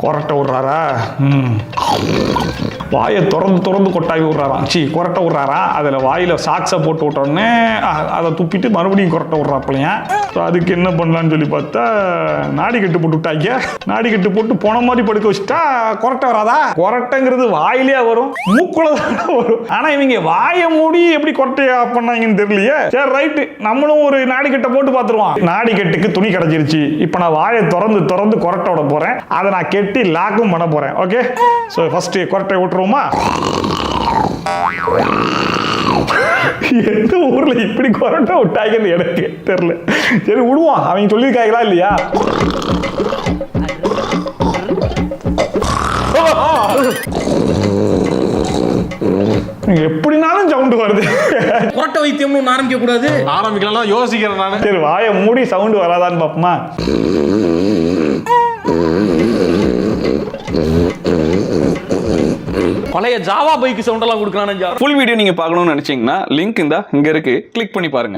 கொரட்டை விட்றாரா? வாயை திறந்து கொட்டாவி விட்றாராம். கொரட்டை விட்றாரா? அதில் வாயில் சாக்ஸை போட்டு விட்டோடனே அதை துப்பிட்டு மறுபடியும் கொரட்டை விட்றாப்பிள்ளையா. ஸோ அதுக்கு என்ன பண்ணலான்னு சொல்லி பார்த்தா நாடி கட்டு போட்டு விட்டாங்க. நாடி கட்டு போட்டு போன மாதிரி படுக்க வச்சுட்டா கொரட்டை வராதா? கொரட்டைங்கிறது வாயிலே வரும், மூக்குள்ள தான் வரும். ஆனால் இவங்க வாயை மூடி எப்படி கொரட்டையா பண்ணாங்கன்னு தெரியலையே. சரி ரைட்டு, நம்மளும் ஒரு நாடி கட்டை போட்டு பார்த்துருவோம். நாடி கட்டுக்கு துணி கிடைச்சிருச்சு. இப்போ நான் வாயை திறந்து கொரட்டை விட போகிறேன். அதை நான் கெட்டி லாக்கும் பண்ண போகிறேன். ஓகே, ஸோ ஃபஸ்ட்டு கொரட்டை விட்டுருவோமா? எந்த ஊர்ல இப்படி கொரட்டை விட்டாங்கன்னு எனக்கு தெரியல. சரி விடுவோம், அவங்க சொல்லியிருக்காங்களா இல்லையா? எப்படினாலும் சவுண்ட் வருது. கொரட்டை வைத்தியம்னு ஆரம்பிக்க கூடாது. ஆரம்பிக்கலாம் யோசிக்கிறேன் நான். சரி வாயை மூடி சவுண்ட் வராதான்னு பாப்போமா? பழைய ஜாவா பைக் சவுண்ட் எல்லாம் கொடுக்கறானே. ஃபுல் வீடியோ நீங்க பார்க்கணும்னு நினைச்சீங்கன்னா லிங்க் இங்க இருக்கு, கிளிக் பண்ணி பாருங்க.